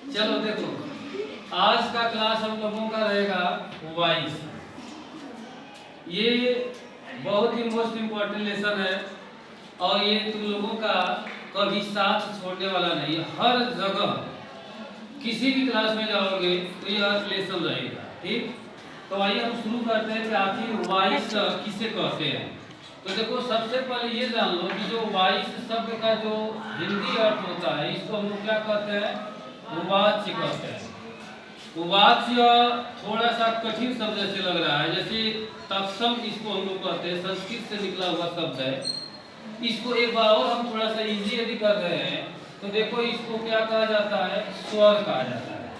चलो देखो, आज का क्लास हम लोगों का रहेगा वॉइस। ये बहुत ही मोस्ट इम्पोर्टेंट लेसन है और ये तुम लोगों का कभी साथ छोड़ने वाला नहीं है। हर जगह किसी भी क्लास में जाओगे तो यह लेसन रहेगा। ठीक, तो आइए हम शुरू करते हैं कि आखिर वॉइस किसे कहते हैं। तो देखो, सबसे पहले ये जान लो कि जो वॉइस शब्द का जो हिंदी अर्थ होता है, इसको हम लोग क्या कहते हैं? वाच्य कहते हैं। वाच्य थोड़ा सा कठिन शब्द जैसे लग रहा है, जैसे तत्सम इसको हम लोग कहते हैं, संस्कृत से निकला हुआ शब्द है। इसको एक बार और हम थोड़ा सा इजी यदि कर रहे हैं तो देखो, इसको क्या कहा जाता है? स्वर कहा जाता है।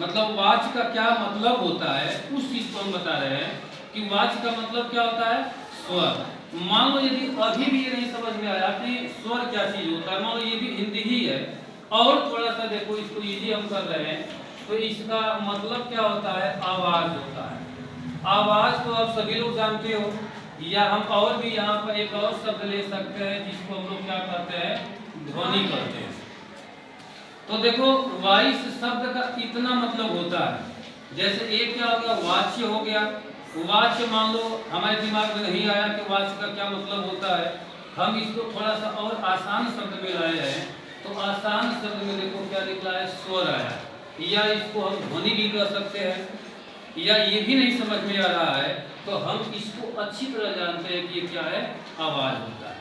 मतलब वाच्य का क्या मतलब होता है, उस चीज को हम बता रहे हैं कि वाच्य का मतलब क्या होता है? स्वर। मान लो यदि अभी भी ये नहीं समझ में आया कि स्वर क्या चीज होता है, मान लो ये भी हिंदी ही है और थोड़ा सा देखो इसको इजी हम कर रहे हैं, तो इसका मतलब क्या होता है? आवाज होता है। आवाज तो आप सभी लोग जानते हो, या हम और भी यहाँ पर एक और शब्द ले सकते हैं जिसको हम लोग क्या कहते हैं? ध्वनि कहते हैं। तो देखो, वॉइस शब्द का इतना मतलब होता है। जैसे एक क्या हो गया? वाच्य हो गया। वाच्य मान लो हमारे दिमाग में नहीं आया कि वाच्य का क्या मतलब होता है, हम इसको थोड़ा सा और आसान शब्द में लाए हैं। तो आसान शब्द में देखो क्या निकला है? स्वर आया। या इसको हम ध्वनि भी कर सकते हैं, या ये भी नहीं समझ में आ रहा है तो हम इसको अच्छी तरह जानते हैं कि ये क्या है? आवाज होता है।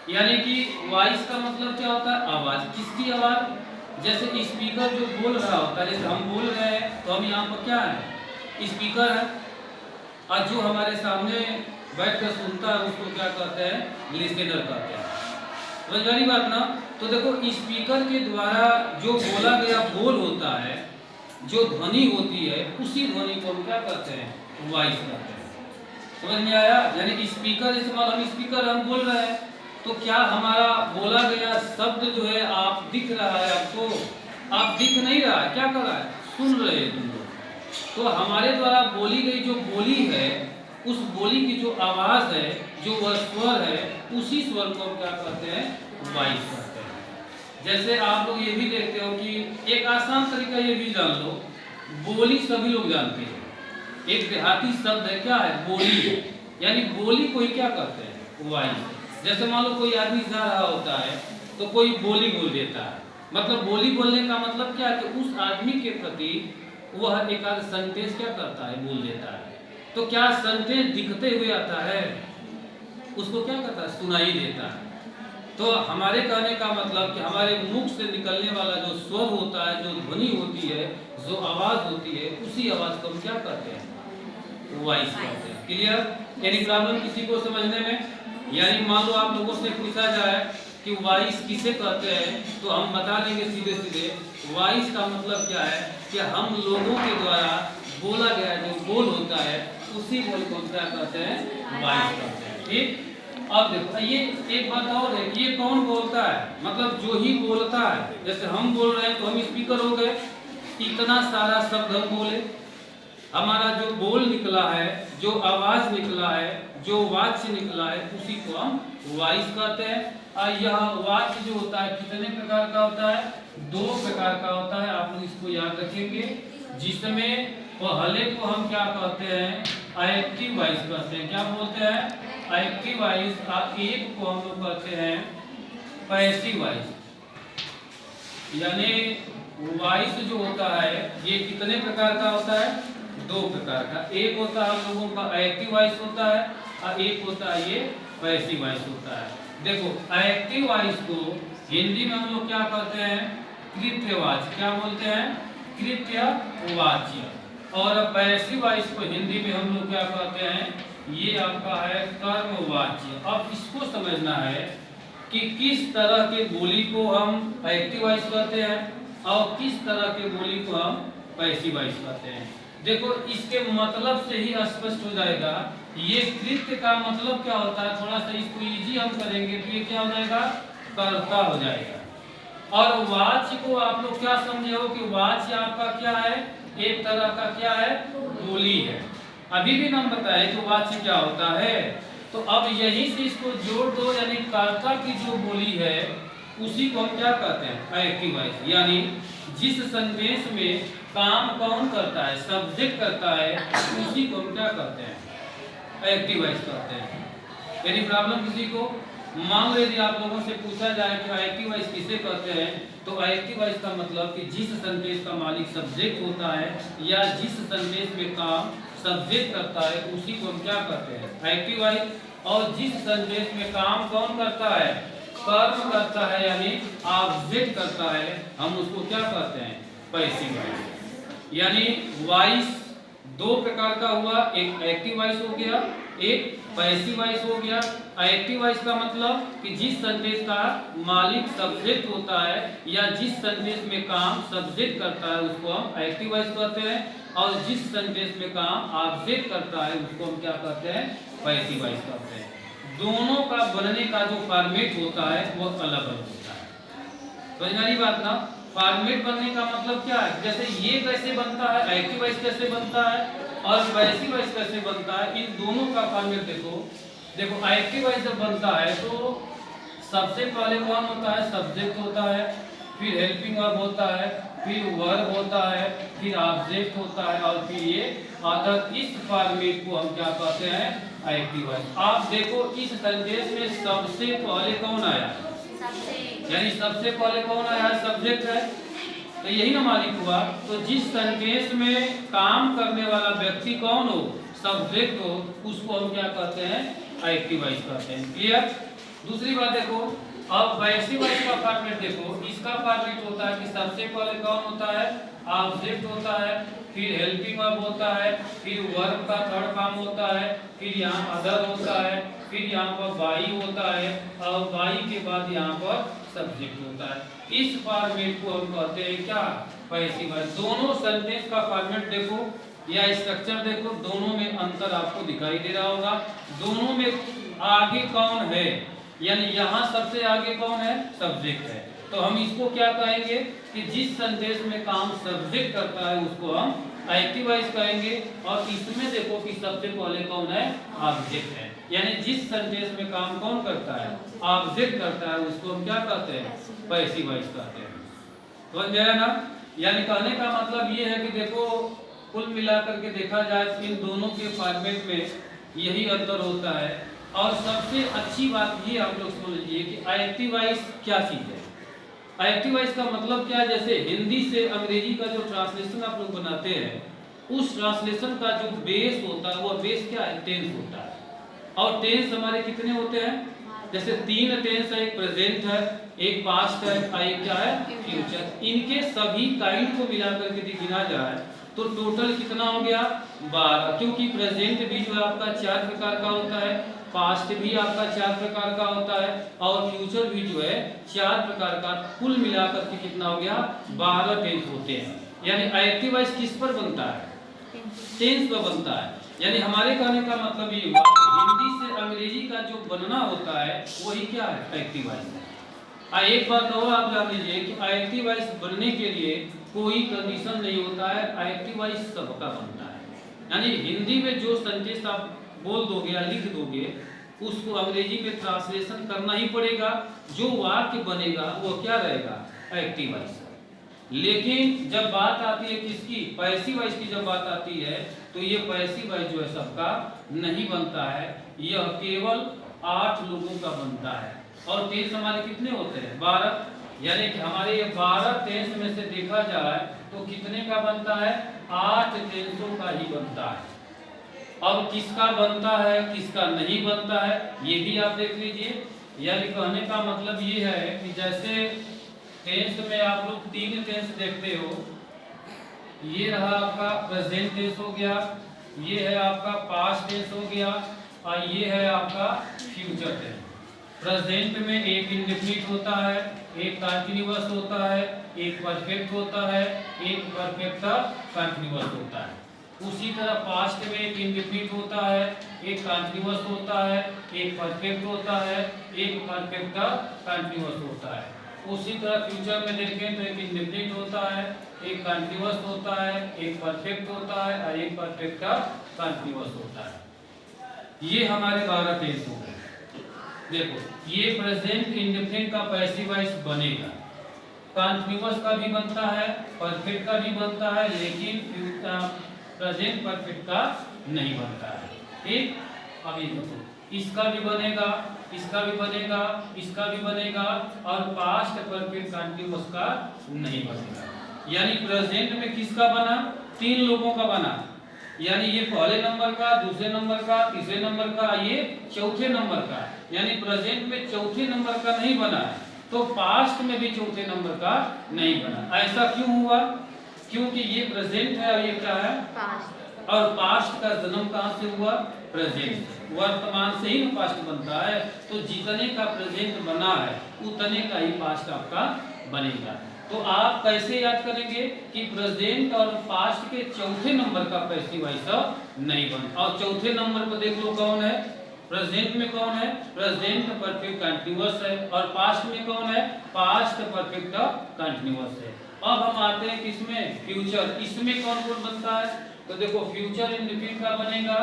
यानी कि वॉइस का मतलब क्या होता है? आवाज। किसकी आवाज? जैसे स्पीकर जो बोल रहा होता है, जैसे हम बोल रहे हैं तो हम यहाँ पर क्या है? स्पीकर है। और जो हमारे सामने बैठ कर सुनता है उसको क्या कहते हैं? लिसनर कहते हैं। समझ वाली बात ना? तो देखो, स्पीकर के द्वारा जो बोला गया बोल होता है, जो ध्वनि होती है, उसी ध्वनि को हम क्या कहते हैं? वॉइस कहते हैं। समझ में आया? यानी स्पीकर, जैसे मान हम स्पीकर हम बोल रहे हैं तो क्या हमारा बोला गया शब्द जो है आप दिख रहा है आपको? आप दिख नहीं रहा है, क्या कर रहा है? सुन रहे हैं तुम लोग। तो हमारे द्वारा बोली गई जो बोली है, उस बोली की जो आवाज है, जो वह स्वर है, उसी स्वर को हम क्या कहते हैं? वॉइस कहते हैं। जैसे आप लोग ये भी देखते हो कि एक आसान तरीका ये भी जान लो, बोली सभी लोग जानते हैं। एक देहाती शब्द है, क्या है? बोली है। यानी बोली को ही क्या कहते हैं? वॉइस। जैसे मान लो कोई आदमी जा रहा होता है तो कोई बोली बोल देता है। मतलब बोली बोलने का मतलब क्या है? कि उस आदमी के प्रति वह एक आध सेंटेंस क्या करता है? बोल देता है। तो क्या सेंटेंस दिखते हुए आता है? उसको क्या करता है? सुनाई देता है। तो हमारे कहने का मतलब कि हमारे मुख से निकलने वाला जो स्वर होता है, जो ध्वनि होती है, जो आवाज होती है, उसी आवाज को हम क्या कहते हैं? वॉइस कहते हैं। क्लियर? एनी प्रॉब्लम किसी को समझने में? यानी मान लो आप लोगों से पूछा जाए कि वॉइस किसे कहते हैं, तो हम बता देंगे सीधे सीधे, वॉइस का मतलब क्या है? कि हम लोगों के द्वारा बोला गया जो बोल होता है, उसी बोल को क्या कहते हैं? वॉइस कहते हैं। ठीक, अब देखो ये एक बात और है कि ये कौन बोलता है? मतलब जो ही बोलता है। जैसे हम बोल रहे हैं तो हम स्पीकर हो गए, इतना सारा शब्द हम बोले, हमारा जो बोल निकला है, जो आवाज निकला है, जो वाच्य निकला है, उसी को हम वॉइस कहते हैं। और यह वाच्य जो होता है कितने प्रकार का होता है? 2 प्रकार का होता है। आप लोग इसको याद रखेंगे, जिसमें पहले को हम क्या कहते हैं? एक्टिव वॉइस कहते हैं। क्या बोलते हैं? Active voice. और एक को हम लोग कहते हैं पैसिव वॉइस। यानी वॉइस जो होता है ये कितने प्रकार का होता है? 2 प्रकार का। एक होता है हम लोगों का एक्टिव वॉइस होता है, और एक होता है ये पैसिव वॉइस होता है। देखो, एक्टिव वॉइस को हिंदी में हम लोग क्या कहते हैं? कृत्यवाच्य। क्या बोलते हैं? कृत्यवाच्य। और पैसिव वॉइस को हिंदी में हम लोग क्या कहते हैं? ये आपका है कर्मवाच्य। अब इसको समझना है कि किस तरह के बोली को हम एक्टिव वॉइस कहते हैं और किस तरह के बोली को हम पैसिव वॉइस कहते हैं। देखो, इसके मतलब से ही स्पष्ट हो जाएगा। ये कृत्य का मतलब क्या होता है? थोड़ा सा इसको इजी हम करेंगे तो ये क्या हो जाएगा? कर्ता हो जाएगा। और वाच्य को आप लोग क्या समझे हो कि वाच्य आपका क्या है? एक तरह का क्या है? बोली है। अभी भी हम बताए कि वाच्य क्या होता है। तो अब यही से इसको जोड़ दो, यानी कर्ता की जो बोली है उसी को हम क्या कहते हैं? Active voice. यानी जिस सेंटेंस में काम कौन करता है, सब्जेक्ट करता है, उसी को हम क्या करते हैं, एक्टिव वॉइस करते हैं। यदि प्रॉब्लम किसी को मान लो यदि आप लोगों से पूछा जाए कि एक्टिव वॉइस किसे कहते हैं, तो एक्टिव वॉइस का मतलब कि जिस सेंटेंस का मालिक सब्जेक्ट होता है या जिस सेंटेंस में काम सब्जेक्ट करता है उसी को हम क्या करते हैं, एक्टिव वॉइस। और जिस सेंटेंस में काम कौन करता है, कर्म करता है यानी ऑब्जेक्ट करता है, हम उसको क्या कहते हैं, पैसिव वॉइस। यानी वॉइस दो प्रकार का हुआ, एक एक्टिव वॉइस हो गया, एक पैसिव वॉइस हो गया। एक्टिव वॉइस का मतलब कि जिस सेंटेंस का मालिक सब्जेक्ट होता है या जिस सेंटेंस में काम सब्जेक्ट करता है उसको हम एक्टिव वॉइस कहते हैं, और जिस सेंटेंस में काम ऑब्जेक्ट करता है उसको हम क्या कहते हैं, पैसिव वॉइस कहते हैं। दोनों का बनने का जो फॉर्मेट होता है वो अलग अलग होता है। समझ में आई बात ना? फॉर्मेट बनने का मतलब क्या है, जैसे ये कैसे बनता है, एक्टिव वॉइस कैसे बनता है और पैसिव वॉइस कैसे बनता है, इन दोनों का फॉर्मेट देखो। एक्टिव वॉइस जब बनता है तो सबसे पहले कौन होता है, सब्जेक्ट होता है, फिर हेल्पिंग वर्ब होता है, फिर वर्ब होता है, फिर ऑब्जेक्ट होता है और फिर ये अदर। इस फॉर्मेट को हम क्या कहते हैं, एक्टिव वॉइस। आप देखो इस सेंटेंस में सबसे पहले कौन आया, यानी सबसे पहले कौन आया, सब्जेक्ट है, तो यही ना मालिक हुआ। तो जिस सेंटेंस में काम करने वाला व्यक्ति कौन हो, सब्जेक्ट हो, उसको हम क्या कहते हैं, एक्टिव वॉइस कहते हैं। क्लियर? दूसरी बात देखो, अब पैसिव वॉइस का फॉर्मेट देखो। इसका फॉर्मेट होता है कि सबसे पहले कौन होता है, ऑब्जेक्ट होता है, फिर हेल्पिंग वर्ब होता है, फिर वर्ब का थर्ड फॉर्म होता है, फिर यहाँ अदर होता है, फिर यहाँ पर बाई होता है और बाई के बाद यहाँ पर सब्जेक्ट होता है। इस फॉर्मेट को हम कहते हैं क्या, पैसिव वॉइस। दोनों सेंटेंस का फॉर्मेट देखो या स्ट्रक्चर देखो, दोनों में अंतर आपको दिखाई दे रहा होगा। दोनों में आगे कौन है, यानी यहाँ सबसे आगे कौन है, सब्जेक्ट है, तो हम इसको क्या कहेंगे कि जिस सेंटेंस में काम सब्जेक्ट करता है उसको हम एक्टिव वॉइस कहेंगे। और इसमें देखो कि सबसे पहले कौन है, ऑब्जेक्ट है, यानी जिस सेंटेंस में काम कौन करता है, ऑब्जेक्ट करता है, उसको हम क्या कहते हैं, पैसिव वॉइस कहते हैं। समझ में आया ना? यानी कहने का मतलब ये है कि देखो कुल मिलाकर के देखा जाए तो इन दोनों के फॉर्मेट में यही अंतर होता है। और सबसे अच्छी बात ये आप लोग समझ लीजिए कि एक्टिव वॉइस क्या चीज है। एक्टिव वॉइस का मतलब क्या है, जैसे हिंदी से अंग्रेजी का जो ट्रांसलेशन आप लोग बनाते हैं, उस ट्रांसलेशन का जो बेस होता है वो बेस क्या है, टेंस होता है। और टेंस हमारे कितने होते हैं, जैसे 3 टेंस है, एक प्रेजेंट है, एक पास्ट है और एक क्या है, फ्यूचर। इनके सभी काइंड को मिलाकर के गिना जाए तो टोटल कितना हो गया, 12। क्योंकि प्रेजेंट भी जो है आपका 4 प्रकार का होता है, पास्ट भी आपका 4 प्रकार का होता है और फ्यूचर भी जो है 4 प्रकार का। कुल मिलाकर के कितना हो गया, 12 टेंस होते हैं। यानी एक्टिव वॉइस किस पर बनता है, टेंस पर बनता है। यानी हमारे कहने का मतलब ये हुआ हिंदी से अंग्रेजी का जो बनना होता है वही क्या है, एक्टिव वॉइस। एक बात और आप जान लीजिए कि एक्टिव वॉइस बनने के लिए कोई कंडीशन नहीं होता है, एक्टिव वॉइस सबका बनता है। यानी हिंदी में जो सेंटेंस आप बोल दोगे या लिख दोगे उसको अंग्रेजी में ट्रांसलेशन करना ही पड़ेगा, जो वाक्य बनेगा वो क्या रहेगा, एक्टिव वॉइस। लेकिन जब बात आती है किसकी, पैसिव वॉइस की जब बात आती है तो ये पैसिव वॉइस जो है सबका नहीं बनता है, यह केवल 8 लोगों का बनता है। और टेंस हमारे कितने होते हैं, 12। यानी कि हमारे ये 12 टेंस में से देखा जाए तो कितने का बनता है, 8 टेंसों का ही बनता है। अब किसका बनता है किसका नहीं बनता है ये भी आप देख लीजिए। यानी कहने का मतलब ये है कि जैसे टेंस में आप लोग 3 टेंस देखते हो, ये रहा आपका प्रेजेंट टेंस हो गया, ये है आपका पास्ट टेंस हो गया और ये है आपका फ्यूचर टेंस। प्रेजेंट में एक इंडेफिनिट होता है, एक कंटीन्यूअस होता है, एक परफेक्ट होता है, एक परफेक्ट कंटीन्यूअस होता है। उसी तरह पास्ट में एक इंडेफिनिट होता है, एक कंटीन्यूअस होता है, एक परफेक्ट होता है, एक परफेक्ट कंटीन्यूअस होता है। उसी तरह फ्यूचर में देखें तो एक इंडेफिनिट होता है, एक कंटीन्यूअस होता है, एक परफेक्ट होता है और एक परफेक्ट कंटीन्यूअस होता है। ये हमारे 12 टेंस हो गए। देखो ये प्रेजेंट इंडेफिनिट का पैसिव वॉइस बनेगा, कंटिन्यूअस का भी बनता है, परफेक्ट का भी बनता है, लेकिन प्रेजेंट परफेक्ट का नहीं बनता है। ठीक, अब ये देखो, इसका भी बनेगा, इसका भी बनेगा, इसका भी बनेगा, और पास्ट परफेक्ट कंटिन्यूअस का नहीं बनेगा। यानी प्रेजेंट में किसका बना? 3 लोगों का बना। यानी ये पहले नंबर का, दूसरे नंबर का, तीसरे नंबर का, ये चौथे नंबर का। यानी प्रेजेंट में चौथे नंबर का नहीं बना है, तो पास्ट में भी चौथे नंबर का नहीं बना। ऐसा क्यों हुआ? क्योंकि ये प्रेजेंट है और ये क्या है? पास्ट। और पास्ट का जन्म कहाँ से हुआ? प्रेजेंट। वर्तमान से ही पास्ट बनता है, तो जितने का प्रेजेंट बना है उतने का ही पास्ट आपका बनेगा। तो आप कैसे याद करेंगे कि प्रेजेंट और पास्ट के चौथे नंबर का पैसिव वॉइस नहीं बनता। और चौथे नंबर पर देख लो कौन है? प्रेजेंट में कौन है? प्रेजेंट परफेक्ट कंटिन्यूअस है। और पास्ट में कौन है? पास्ट परफेक्ट कंटिन्यूअस है। अब हम आते हैं किसमें? फ्यूचर। इसमें कौन कौन बनता है? तो देखो, फ्यूचर इंडेफिनिट का बनेगा,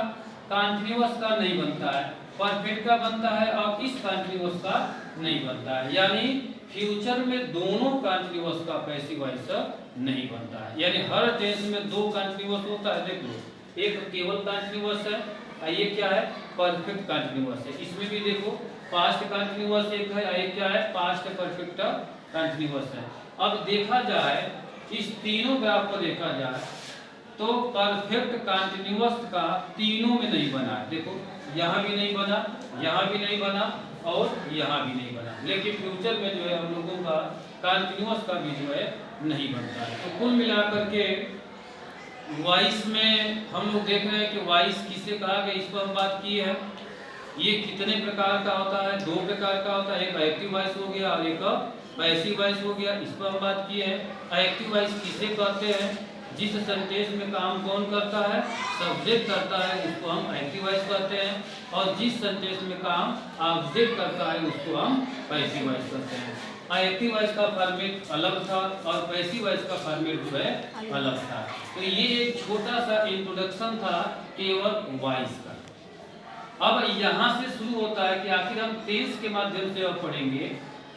कंटिन्यूअस का नहीं बनता है, परफेक्ट का बनता है, और इस कंटिन्यूअस का नहीं बनता है। यानी फ्यूचर में दोनों कंटिन्यूअस का पैसिव वॉइस नहीं बनता है। यानी हर टेंस में 2 कंटिन्यूअस होता है। देख लो, एक केवल कंटिन्यूअस है और ये क्या है? परफेक्ट कंटिन्यूअस है। इसमें भी देखो, पास्ट कंटिन्यूअस एक है, एक क्या है? पास्ट परफेक्ट कंटिन्यूअस है। अब देखा जाए, इस तीनों ग्राफ को देखा जाए तो परफेक्ट कंटिन्यूअस का तीनों में नहीं बना है। देखो, यहाँ भी नहीं बना, यहाँ भी नहीं बना, और यहाँ भी नहीं बना। लेकिन फ्यूचर में जो है हम लोगों का कंटिन्यूअस का भी जो है नहीं बनता है। तो कुल मिलाकर के वॉइस में हम लोग देख रहे हैं कि वॉइस किसे कहा गया, इस पर हम बात की है। ये कितने प्रकार का होता है? 2 प्रकार का होता है। एक एक्टिव वॉइस हो गया और एक पैसिव वॉइस हो गया। इस पर हम बात की है। एक्टिव वॉइस किसे कहते हैं? जिस सेंटेंस में काम कौन करता है? सब्जेक्ट करता है, उसको हम एक्टिव वॉइस कहते हैं। और जिस सेंटेंस में काम ऑब्जेक्ट करता है उसको हम पैसिव वॉइस कहते हैं। एक्टिव वॉइस का फॉर्मेट अलग था और पैसिव वॉइस का फॉर्मेट जो है अलग था। तो ये एक छोटा सा इंट्रोडक्शन था केवल वॉइस का। अब यहाँ से शुरू होता है कि आखिर हम टेंस के माध्यम से अब पढ़ेंगे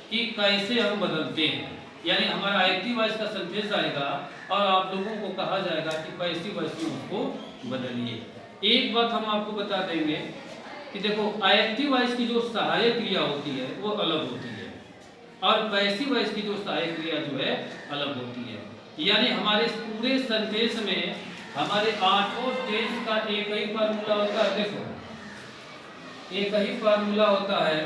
कि कैसे हम बदलते हैं। यानी हमारा एक्टिव वॉइस का सेंटेंस आएगा और आप लोगों को कहा जाएगा कि पैसिव वॉइस में उसको बदलिए। एक बात हम आपको बता देंगे कि देखो, एक्टिव वॉइस की जो सहायक क्रिया होती है वो अलग होती है और पैसिव वॉइस की जो सहायक क्रिया जो है अलग होती है। यानी हमारे पूरे सेंटेंस में हमारे 8 टेंस का एक ही फार्मूला होता है। देखो, एक ही फार्मूला होता है।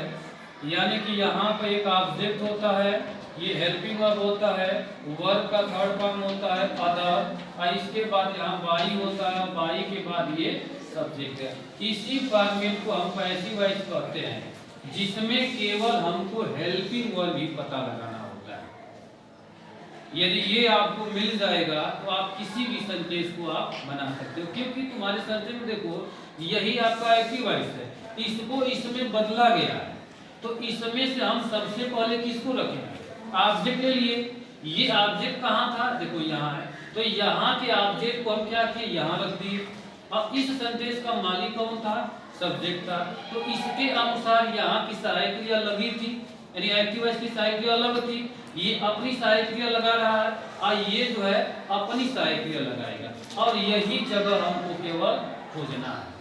यानी कि यहाँ पर एक ऑब्जेक्ट होता है, ये हेल्पिंग वर्ब होता है, वर्ब का थर्ड फॉर्म होता है अदर, और इसके बाद यहाँ बाई होता है, बाई के बाद ये सब्जेक्ट है। इसी फॉर्मेट को हम पैसिव वॉइस कहते हैं, जिसमें केवल हमको हेल्पिंग वर्ब ही पता लगाना होता है। यदि ये आपको मिल जाएगा तो आप किसी भी सेंटेंस को आप बना सकते हो, क्योंकि तुम्हारे सेंटेंस में देखो यही आपका एक्टिव वॉइस है, इसको इसमें बदला गया है। तो इसमें से हम सबसे पहले किसको रखेंगे? ऑब्जेक्ट ले लिए। ये ऑब्जेक्ट कहाँ था? देखो यहाँ है। तो यहाँ के ऑब्जेक्ट को हम क्या किए? यहाँ रख दिए। अब इस सेंटेंस का मालिक कौन था? सब्जेक्ट था। तो इसके अनुसार यहाँ की सहायक क्रिया लगी थी, यानी एक्टिव वॉइस की सहायक क्रिया अलग थी। ये अपनी सहायक क्रिया लगा रहा है और ये जो है अपनी सहायक क्रिया लगाएगा, और यही जगह हमको केवल खोजना है।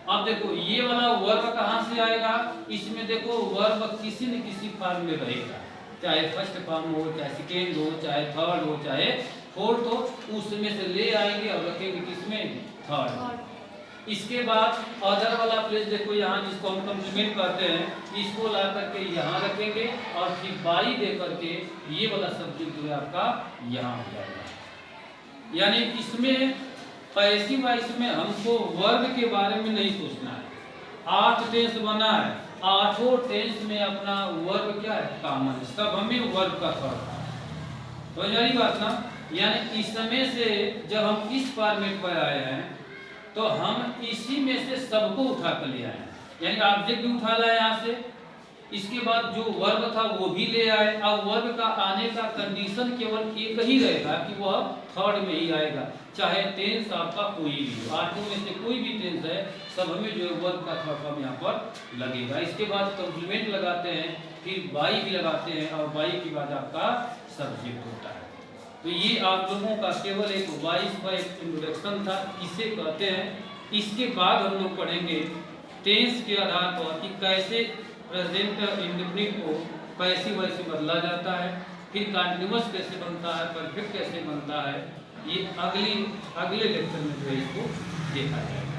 अब देखो, ये वाला वर्ब कहाँ से आएगा? इसमें देखो, वर्ब किसी न किसी फॉर्म में रहेगा, चाहे फर्स्ट फॉर्म हो, चाहे सेकेंड हो, चाहे थर्ड हो, चाहे फोर्थ हो, उसमें से ले आएंगे और रखेंगे किसमें? थर्ड। इसके बाद अदर वाला प्लेस देखो, यहाँ जिसको हम कम्प्लीमेंट करते हैं, इसको ला करके यहाँ रखेंगे और फिर बाई दे करके ये वाला सब्जेक्ट जो है आपका यहाँ हो जाएगा। यानी इसमें पैसिव वॉइस में हमको वर्ब के बारे में नहीं सोचना है। 8 टेंस बना है, 8 टेंस में अपना वर्ब क्या है? कॉमन। सब हमें वर्ब का थर्ड तो यही बात ना। यानी इसमें से जब हम इस फॉर्मेट पर आए हैं तो हम इसी में से सबको उठा कर ले आए। यानी ऑब्जेक्ट भी उठा लाए यहाँ से, इसके बाद जो वर्ब था वो भी ले आए। अब वर्ब का आने का कंडीशन केवल एक ही रहेगा कि वह थर्ड में ही आएगा, चाहे टेंस आपका कोई भी हो। 8 में से कोई भी टेंस है, सब हमें जो है वर्ब का थर्ड फॉर्म यहाँ पर लगेगा। इसके बाद कॉम्प्लीमेंट लगाते हैं, फिर बाई भी लगाते हैं और बाई के बाद आपका सब्जेक्ट होता है। तो ये आप लोगों का केवल एक वॉइस का एक इंट्रोडक्शन था, इसे कहते हैं। इसके बाद हम लोग पढ़ेंगे टेंस के आधार पर कि कैसे प्रेजेंट इंडेफिनिट को कैसे वैसे बदला जाता है, फिर कंटिन्यूअस कैसे बनता है, परफेक्ट कैसे बनता है। ये अगले लेक्चर में जो है इसको देखा जाएगा।